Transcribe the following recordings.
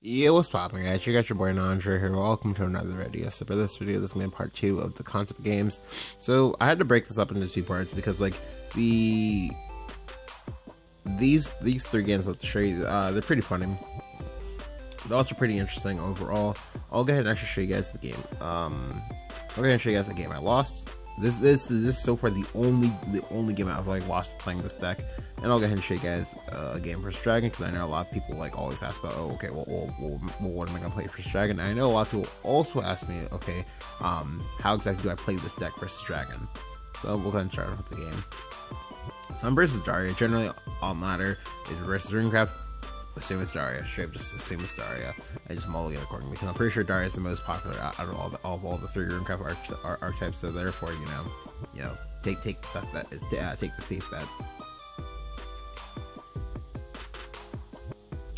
Yeah, what's poppin', guys? You got your boy Andre here. Welcome to another video. So for this video, this is gonna be part 2 of the concept games. So I had to break this up into 2 parts because like these 3 games I'll show you, they're pretty funny. They're also pretty interesting overall. I'll go ahead and actually show you guys the game. I'll go ahead and show you guys the game I lost. This is so far the only game I've like lost playing this deck, and I'll go ahead and show you guys a game for Dragon because I know a lot of people like always ask about, oh, okay, well, what am I gonna play for Dragon? And I know a lot of people also ask me, okay, how exactly do I play this deck versus Dragon? So we'll go ahead and start with the game. Sun versus Daria, generally all matter is versus Runecraft. The same as Daria, straight up just the same as Daria. I just mulligan accordingly because I'm pretty sure Daria is the most popular out of all the 3 Runecraft archetypes. So therefore, you know, take the stuff bet is take the safe bet.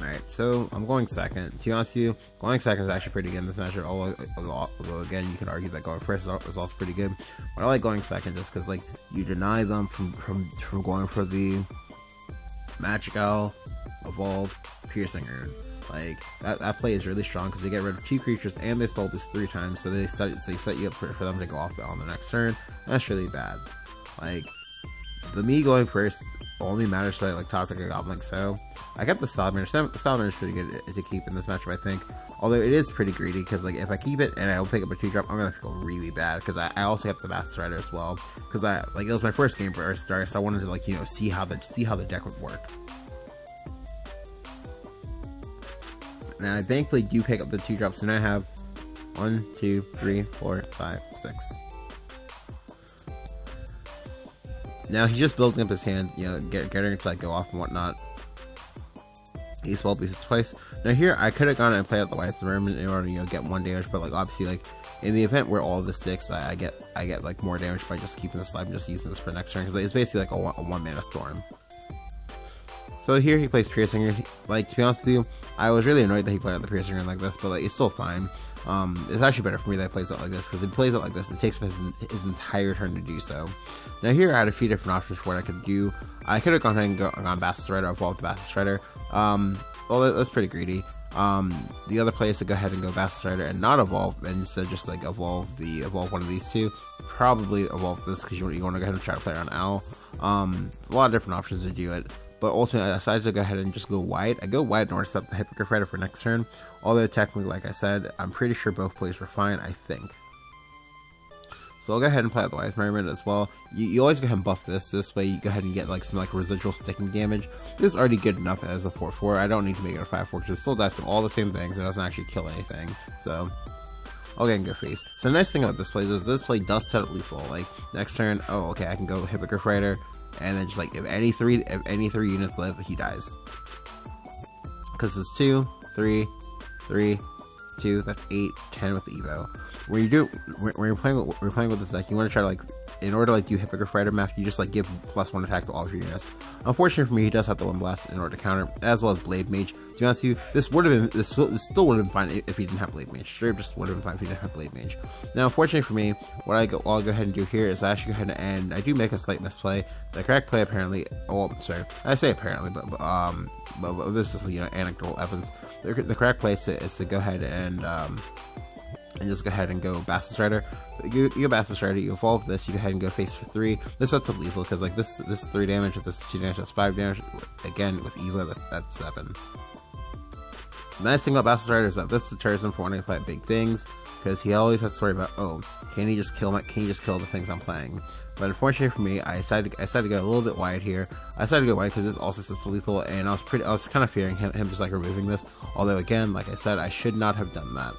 All right, so I'm going second. To be honest with you, going second is actually pretty good in this matchup. Although again, you can argue that going first is also pretty good. But I like going second just because like you deny them from going for the Magic Owl, Evolve, Piercing Rune. Like that play is really strong because they get rid of 2 creatures and they spell this 3 times, so they set you up for them to go off on the next turn. That's really bad. Like the me going first only matters to like top deck a Goblin. So I got the Salamander. The Salamander is pretty good to keep in this matchup, I think. Although it is pretty greedy because like if I keep it and I will pick up a 2-drop, I'm gonna feel really bad because I also have the Master Strider as well because it was my first game for Star, so I wanted to like see how the deck would work. Now I thankfully do pick up the 2-drops, and I have 1, 2, 3, 4, 5, 6. Now he's just building up his hand, getting to like go off and whatnot. He spell pieces twice. Now here I could have gone and played out the White's Vermin in order to get 1 damage, but like obviously like in the event where all of this sticks, I get like more damage by just keeping this live and just using this for next turn because it's basically like a 1 mana storm. So here he plays Piercing Rune. Like, to be honest with you, I was really annoyed that he played out the Piercing Rune like this, but like it's still fine. It's actually better for me that he plays it like this, because if he plays it like this, it takes him his entire turn to do so. Now here I had a few different options for what I could do. I could have gone ahead and gone Bastard Strider, evolved the Bastard Strider. Well, that's pretty greedy. The other play is to go ahead and go Bastard Strider and not evolve, and instead just like evolve one of these 2. Probably evolve this because you want to go ahead and try to play on Owl. A lot of different options to do it. But ultimately, I decided to go ahead and just go wide. I go wide in order to set the Hippogriff Rider for next turn. Although technically, like I said, I'm pretty sure both plays were fine, I think. So I'll go ahead and play out the Wise Mermaid as well. You always go ahead and buff this way. You go ahead and get like some like residual sticking damage. This is already good enough as a 4/4. I don't need to make it a 5/4 because it still does all the same things. It doesn't actually kill anything. So I'll go ahead and go face. So the nice thing about this play is this play does set up lethal. Like next turn, oh okay, I can go Hippogriff Rider. And then just like if any three units live, he dies. Because it's 2, 3, 3, 2. That's 8, 10 with the Evo. When you're playing with this deck, you want to try to like, in order to like do Hippogriff Rider math, you just like give +1 attack to all of your units. Unfortunately for me, he does have the 1 blast in order to counter, as well as Blade Mage. To be honest with you, this still would have been fine if he didn't have Blade Mage. Straight up just would have been fine if he didn't have Blade Mage. Now, unfortunately for me, what I'll go ahead and do here is I actually go ahead and I do make a slight misplay. The correct play apparently, oh sorry, I say apparently, but this is anecdotal evidence. The correct play is to go ahead and just go ahead and go Bastard Strider. You go Bastard Strider, you evolve this, you go ahead and go face for 3. This sets up lethal because like this is 3 damage, if this is 2 damage, that's 5 damage. Again, with Evo, that's 7. The nice thing about Bastard Strider is that this deters him from wanting to play big things, because he always has to worry about, oh, can he just kill the things I'm playing? But unfortunately for me, I decided to go a little bit wide here. I decided to go wide because this also sets lethal, and I was kind of fearing him just like removing this. Although again, like I said, I should not have done that.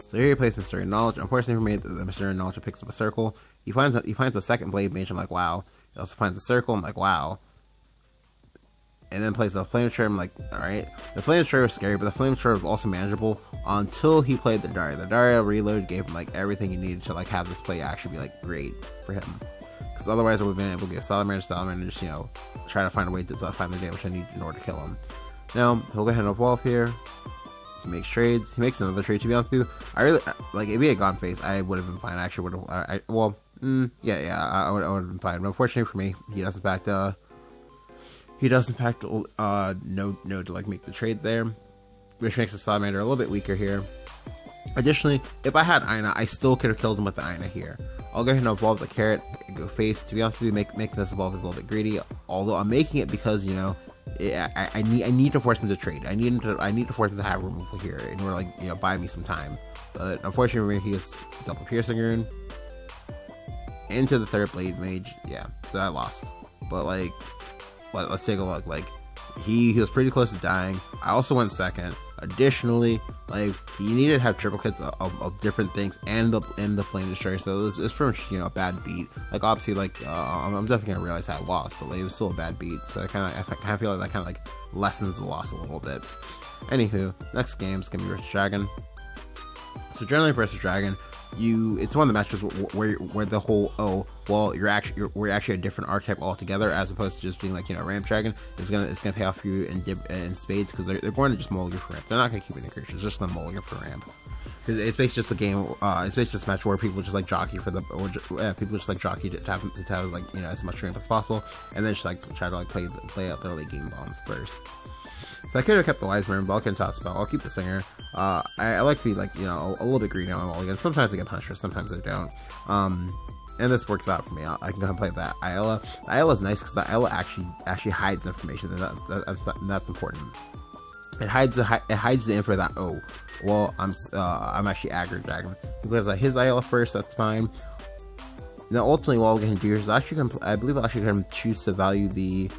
So here he plays Mysterious Knowledge. Unfortunately for me, the Mysterious Knowledge picks up a circle. He finds a second Blade Mage. I'm like, wow. He also finds a circle. I'm like, wow. And then plays the Flamethrower. I'm like, alright. The Flamethrower was scary, but the Flamethrower was also manageable until he played the Daria. The Daria reload gave him like everything he needed to like have this play actually be like great for him. Because otherwise I would have been able to get Salamander and just try to find a way to find the damage I need in order to kill him. Now he'll go ahead and evolve here. He makes trades. He makes another trade. To be honest with you, I really like if he had gone face, I would have been fine. I actually would have. I would have been fine. But unfortunately for me, he doesn't back he does in fact no to like make the trade there, which makes the Salamander a little bit weaker here. Additionally, if I had Eyfa, I still could have killed him with the Eyfa here. I'll go ahead and evolve the carrot, go face. To be honest with you, making this evolve is a little bit greedy. Although I'm making it because, you know, I need to force him to trade. I need to force him to have removal here in order to, like, you know, buy me some time. But unfortunately, he gets double piercing rune into the third blade mage. Yeah, so I lost. But like, let's take a look. Like, he was pretty close to dying. I also went second. Additionally, like, he needed to have triplicates of different things and the flame destroyer. So it was pretty much, you know, a bad beat. Like, obviously, like, I'm definitely gonna realize I lost, but like, it was still a bad beat. So I kind of feel like that kind of like lessens the loss a little bit. Anywho, next game is gonna be versus Dragon. So generally versus Dragon, it's one of the matches where the whole we're actually a different archetype altogether, as opposed to just being like, you know, ramp dragon. It's gonna pay off for you in spades, because they're going to just mulligan for ramp. They're not gonna keep any creatures, just gonna mulligan for ramp. Because it's basically just a game. It's basically just a match where people just like jockey for people just like jockey to have like, you know, as much ramp as possible, and then just like try to like play out their late game bombs first. So I could have kept the Wise Man, but I'll toss spell. I'll keep the Singer. I like to be like, you know, a little bit greedy on my mulligan. Sometimes I get punished, sometimes I don't. And this works out for me. I can go and play that Eyfa. The Eyfa is nice because the Eyfa actually hides information, and that's important. It hides the info that, oh, well, I'm actually Aggro Dragon, because his Eyfa first. That's fine. Now ultimately, what I'll get him to do is I believe I'll actually going to choose to value the.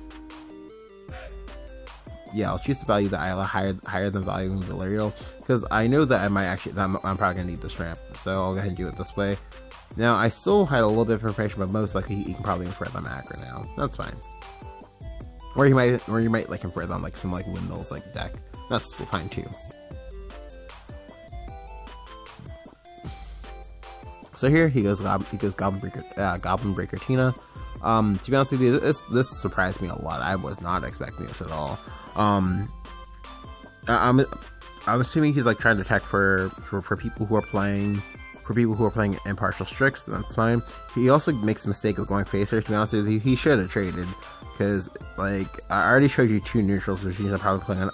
Yeah, I'll choose to value the Eyfa higher than valuing the Valerial, because I know that I'm probably gonna need this ramp, so I'll go ahead and do it this way. Now I still had a little bit of information, but most likely he can probably infer them Aggro now. That's fine. Or you might like infer them like some like windmills like deck. That's fine too. So here he goes Goblin Breaker Tina. To be honest with you, this surprised me a lot. I was not expecting this at all. I'm assuming he's like trying to attack for people who are playing impartial Strix. That's fine. He also makes the mistake of going Facer. To be honest with you, he should have traded, because like I already showed you two neutrals, which means I'm probably playing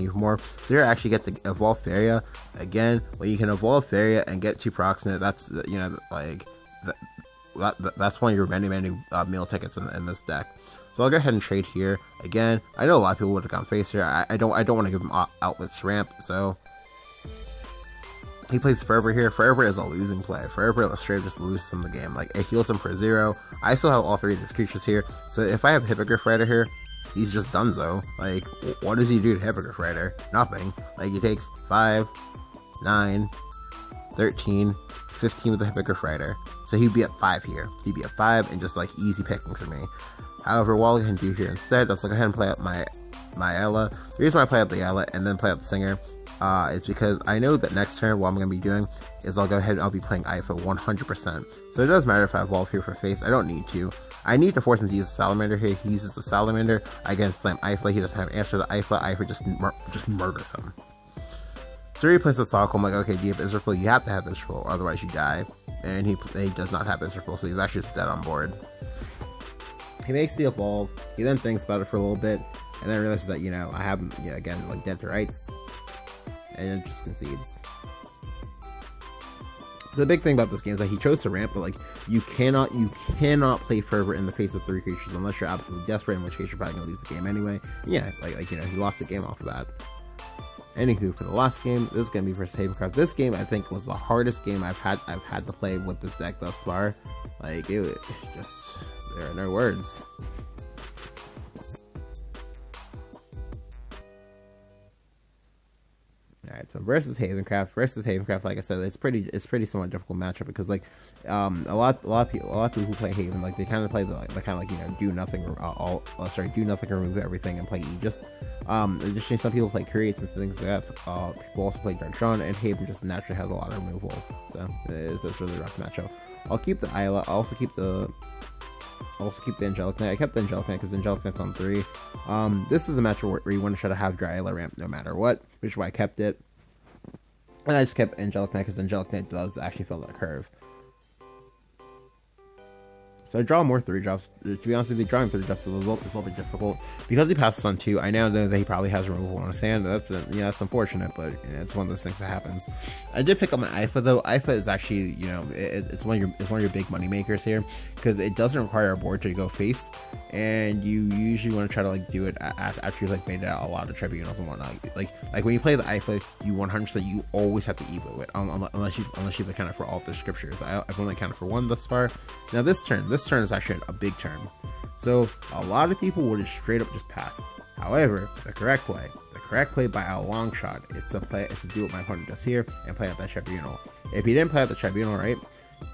even more. So here I actually get to evolve Faria again. When you can evolve Faria and get two proximate, that's, you know, like that's one of your many meal tickets in this deck. So I'll go ahead and trade here. Again, I know a lot of people would have gone face here. I don't want to give him outlets ramp, so he plays Forever here. Forever is a losing play. Forever straight just loses in the game. Like, it heals him for 0. I still have all 3 of these creatures here, so if I have Hippogriff Rider here, he's just donezo. Like, what does he do to Hippogriff Rider? Nothing. Like, he takes 5, 9, 13, 15 with the Hippogriff Rider. So he'd be at 5 here. He'd be at 5 and just like easy picking for me. However, what I can do here instead, let's go ahead and play out my Eyfa. The reason why I play out the Eyfa and then play out the Singer is because I know that next turn what I'm going to be doing is I'll go ahead and I'll be playing Eyfa 100%. So it doesn't matter if I evolve here for face. I don't need to. I need to force him to use a Salamander here. He uses a Salamander. I can slam Eyfa. He doesn't have answer to Eyfa. Eyfa just murders him. So he plays the Stockholm. I'm like, okay, do you have Israfil? You have to have Israfil, otherwise you die. And he does not have Israfil, so he's actually just dead on board. He makes the evolve. He then thinks about it for a little bit, and then realizes that, you know, I have him, you know, again, like dead to rights, and then just concedes. So the big thing about this game is that he chose to ramp, but like you cannot play Fervor in the face of 3 creatures unless you're absolutely desperate, in which case you're probably gonna lose the game anyway. And yeah, like you know, he lost the game off of that. Anywho, for the last game, this is gonna be versus Havencraft. This game I think was the hardest game I've had to play with this deck thus far. Like, it was just, there are no words. Alright, so versus Havencraft, like I said, it's pretty somewhat difficult matchup, because like a lot of people who play Haven, like they kind of play the kind of like, you know, do nothing remove everything and play Aegis. Additionally, some people play Creates and things like that. People also play Dartron, and Haven just naturally has a lot of removal, so it's a really rough matchup. I'll keep the Eyfa. I'll also keep the Angelic Knight. I kept the Angelic Knight because Angelic Knight's on 3. This is a match where you want to try to have your Eyfa ramp no matter what, which is why I kept it. And I just kept Angelic Knight because Angelic Knight does actually fill that curve. So I draw more 3-drops. To be honest with you, drawing 3-drops is a little bit difficult. Because he passes on 2, I now know that he probably has removal on his hand. That's unfortunate, but it's one of those things that happens. I did pick up my Eyfa though. Eyfa is actually, it's one of your big money makers here, because it doesn't require a board to go face, and you usually want to try to like do it after you've like made out a lot of tribunals and whatnot. Like when you play the Eyfa, you 100% you always have to Evo it, unless you've accounted for all of the scriptures. I've only accounted for one thus far. Now this turn is actually a big turn, so a lot of people would just straight up just pass. However, the correct play by a long shot is to do what my opponent does here and play out that tribunal. If he didn't play out the tribunal, right,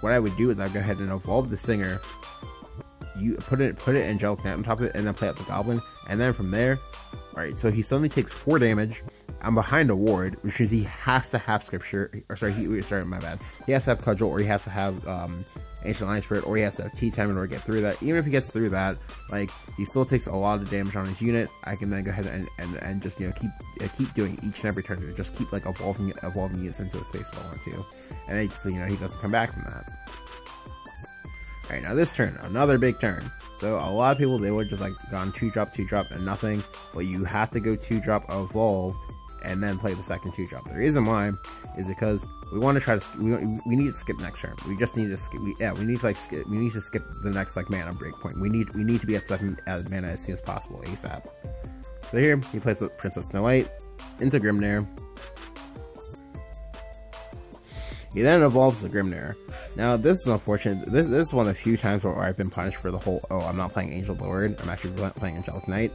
what I would do is I'd go ahead and evolve the singer, you put it angelic knight on top of it, and then play out the goblin, and then from there, alright, so he suddenly takes 4 damage. I'm behind a ward, which means he has to have scripture, or sorry, my bad. He has to have cudgel, or he has to have ancient lion spirit, or he has to have tea time in order to get through that. Even if he gets through that, like, he still takes a lot of damage on his unit. I can then go ahead and just keep doing each and every turn, just keep like evolving units into his face if I want to, and then so he doesn't come back from that. Alright, now this turn, another big turn. So a lot of people, they would just like gone 2-drop and nothing, but you have to go 2-drop evolve and then play the second 2-drop. The reason why is because we want to try to we need to skip next turn. We just need to skip. We need to skip the next like mana break point. We need to be at 7 mana as soon as possible, ASAP. So here he plays the Princess Snow White into Grimnir. He then evolves the Grimnir. Now this is unfortunate. This is one of the few times where I've been punished for the whole, oh, I'm not playing Angel Lord, I'm actually playing Angelic Knight.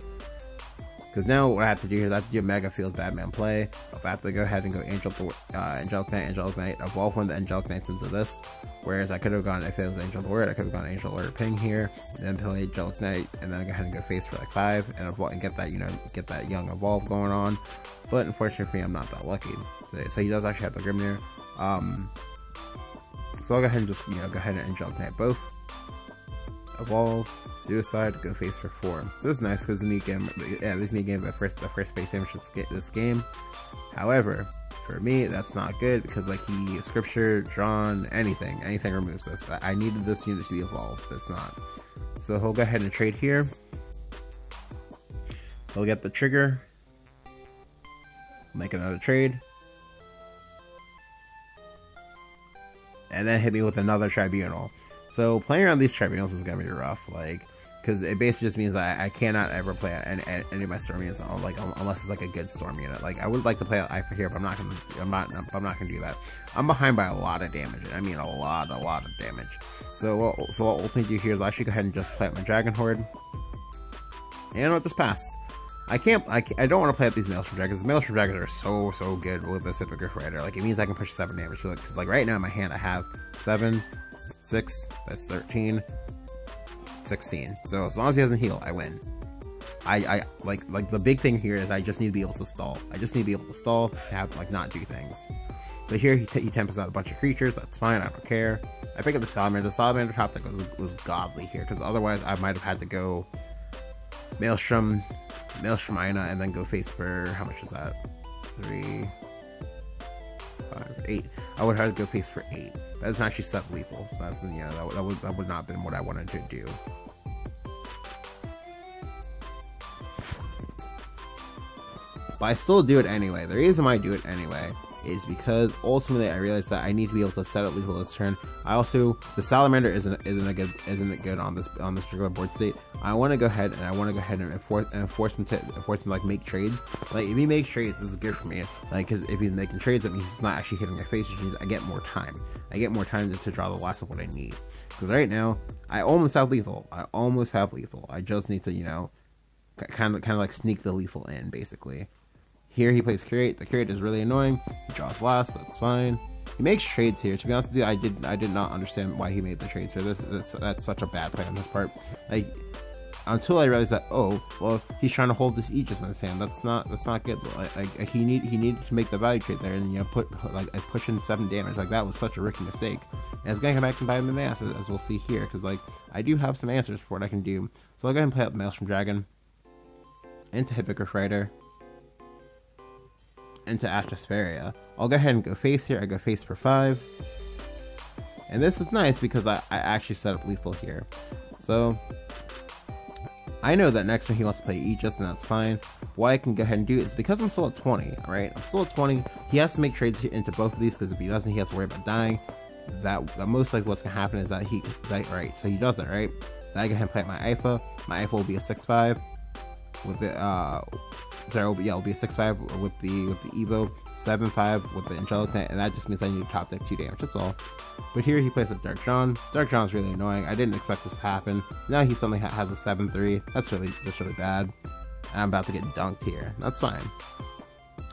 Because now what I have to do here is I have to do a Mega Feels Batman play. If I have to go ahead and go Angelic Knight, evolve one of the Angelic Knights into this. Whereas I could have gone, if it was Angel Lord, I could have gone Angel Lord Ping here, and then play Angelic Knight, and then go ahead and go face for like 5, and get that, get that young evolve going on. But unfortunately for me, I'm not that lucky. So he does actually have the Grimnir. So I'll go ahead and just, go ahead and Angelic Knight both. Evolve, Suicide, go face for 4. So this is nice because this knee game, the first base damage this game. However, for me, that's not good because like he scripture, drawn, anything removes this. I needed this unit to be evolved. It's not. So he'll go ahead and trade here. He'll get the trigger. Make another trade. And then hit me with another tribunal. So playing around these tribunals is gonna be rough, like, because it basically just means that I cannot ever play any of my storm units, like, unless it's like a good storm unit. Like I would like to play Eyfa here, but I'm not gonna do that. I'm behind by a lot of damage. I mean a lot of damage. So what I'll ultimately do here is I should go ahead and just play up my Dragon Horde, and I'll just pass. I don't want to play up these Maelstrom Dragons. Maelstrom Dragons are so good with this Hippogriff Rider. Like, it means I can push 7 damage. So, because, like, right now in my hand, I have 7, 6, that's 13, 16. So, as long as he doesn't heal, I win. I like, the big thing here is I just need to be able to stall. I just need to be able to stall, have, like, not do things. But here, he tempers out a bunch of creatures. That's fine, I don't care. I pick up the Salamander. The Salamander top deck was godly here, because otherwise I might have had to go Maelstrom Ina, and then go face for, how much is that? 3, 5, 8. I would have to go face for 8. That's actually sub-lethal, so that's, that would not have been what I wanted to do. But I still do it anyway. The reason why I do it anyway is because ultimately I realized that I need to be able to set up lethal this turn. I also, the Salamander isn't good on this particular board state. I want to go ahead and force him to like make trades. Like, if he makes trades, this is good for me. Like, because if he's making trades, that means he's not actually hitting my face, which means I get more time. I get more time to draw the last of what I need. Because right now, I almost have lethal. I just need to, kind of like sneak the lethal in, basically. Here he plays Curate. The Curate is really annoying. He draws last. That's fine. He makes trades here. To be honest with you, I did not understand why he made the trades here. That's such a bad play on his part. Like, until I realized that, oh, well, he's trying to hold this Aegis in his hand. That's not good. Like he needed to make the value trade there, and push in 7 damage. Like, that was such a rookie mistake. And it's gonna come back and bite him in the ass, as we'll see here. Because like, I do have some answers for what I can do. So I'll go ahead and play out the Maelstrom Dragon into Hippogriff Rider into Ashteria. I'll go ahead and go face here. I go face for 5. And this is nice because I actually set up lethal here. So I know that next time he wants to play Aegis, and that's fine. What I can go ahead and do is, because I'm still at 20, alright? I'm still at 20, he has to make trades into both of these, because if he doesn't, he has to worry about dying. That most likely what's going to happen is that right, so he does it, right? Then I go ahead and play my Eyfa. My Eyfa will be a 6-5 with the, it'll be a 6-5 with the Evo, 7-5 with the Angelic Knight, and that just means I need to top deck 2 damage, that's all. But here he plays with Dark John. Dark John's really annoying. I didn't expect this to happen. Now he suddenly has a 7-3. That's really bad. I'm about to get dunked here. That's fine.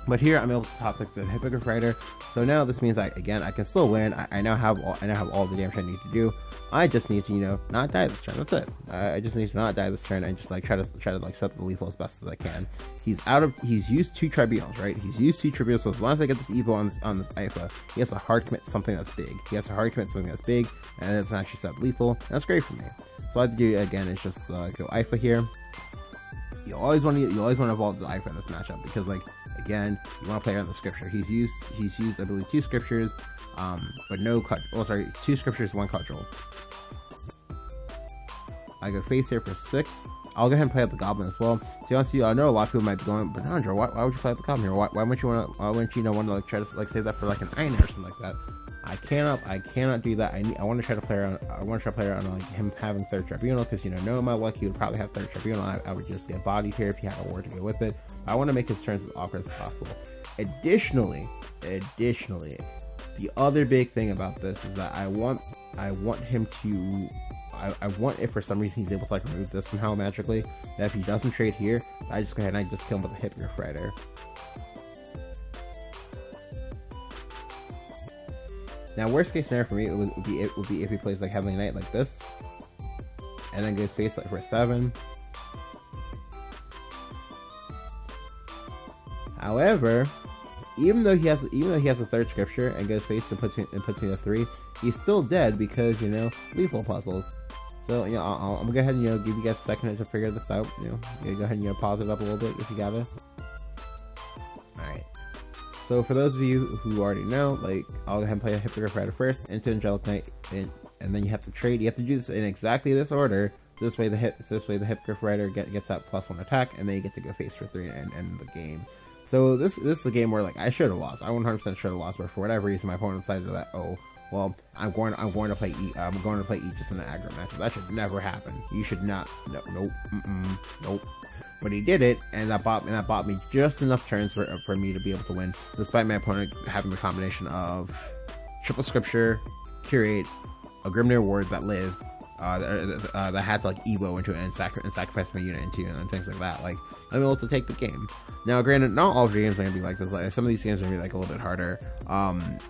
But here I'm able to top deck the Hippogriff Rider. So now this means I can still win. I now have all the damage I need to do. I just need to, you know, not die this turn. That's it. I just need to not die this turn and just like try to like set the lethal as best as I can. He's used 2 tribunals, right? He's used 2 tribunals. So as long as I get this Evo on this Eyfa, he has to hard commit something that's big. He has to hard commit something that's big, and it's actually set lethal. That's great for me. So all I have to do again is just go Eyfa here. You always want to evolve the Eyfa in this matchup because, like, again, you want to play around the scripture. He's used I believe 2 scriptures, but no cut. Oh, sorry, 2 scriptures, 1 cudgel. I go face here for 6. I'll go ahead and play out the goblin as well. To be honest with you, I know a lot of people might be going, but Andrew, why would you play out the goblin here? Why wouldn't you want to like try to like save that for like an iron or something like that? I cannot do that. I want to try to play around. I want to try to play around like him having 3rd tribunal, because knowing my luck, he would probably have 3rd tribunal. I would just get bodied here if he had a ward to go with it. I want to make his turns as awkward as possible. Additionally, the other big thing about this is that I want him to. I want, if for some reason he's able to like remove this somehow magically, that if he doesn't trade here, I just go ahead and I just kill him with a Hippogriff Rider. Now, worst case scenario for me would be if he plays like Heavenly Knight like this, and then goes face like for 7. However, even though he has a 3rd scripture and goes face and puts me to 3, he's still dead because lethal puzzles. So I'm gonna go ahead and give you guys a second to figure this out. Go ahead and pause it up a little bit if you got it. All right. So for those of you who already know, like, I'll go ahead and play a Hippogriff Rider first into Angelic Knight, and then you have to trade. You have to do this in exactly this order. This way the Hippogriff Rider gets that +1 attack, and then you get to go face for 3 and end the game. So this is a game where, like, I should have lost. I 100% should have lost, but for whatever reason, my opponent decided that, oh, well, I'm going to play Aegis in the aggro match. That should never happen. You should not. Nope. But he did it, and that bought me just enough turns for me to be able to win, despite my opponent having a combination of triple scripture, curate, a Grimnir ward that lived, that had to like Evo into it and sacrifice my unit into it and things like that. Like, I'm able to take the game. Now, granted, not all games are gonna be like this. Like, some of these games are gonna be like a little bit harder.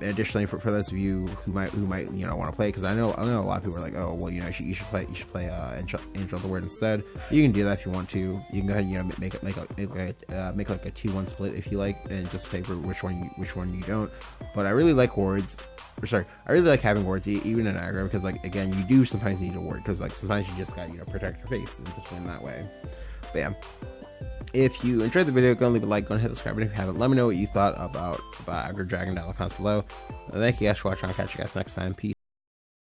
Additionally, for those of you who might want to play, because I know a lot of people are like, oh, well, you should play Angel of the Word instead. You can do that if you want to. You can go ahead and make like a 2-1 split if you like, and just play for which one you don't. But I really like wards. I really like having wards even in aggro, because, like, again, you do sometimes need a ward, because, like, sometimes you just gotta protect your face and just win that way. But yeah, if you enjoyed the video, go and leave a like, go and hit the subscribe button if you haven't. Let me know what you thought about Aggro Dragon down in the comments below. Thank you guys for watching. I'll catch you guys next time. Peace.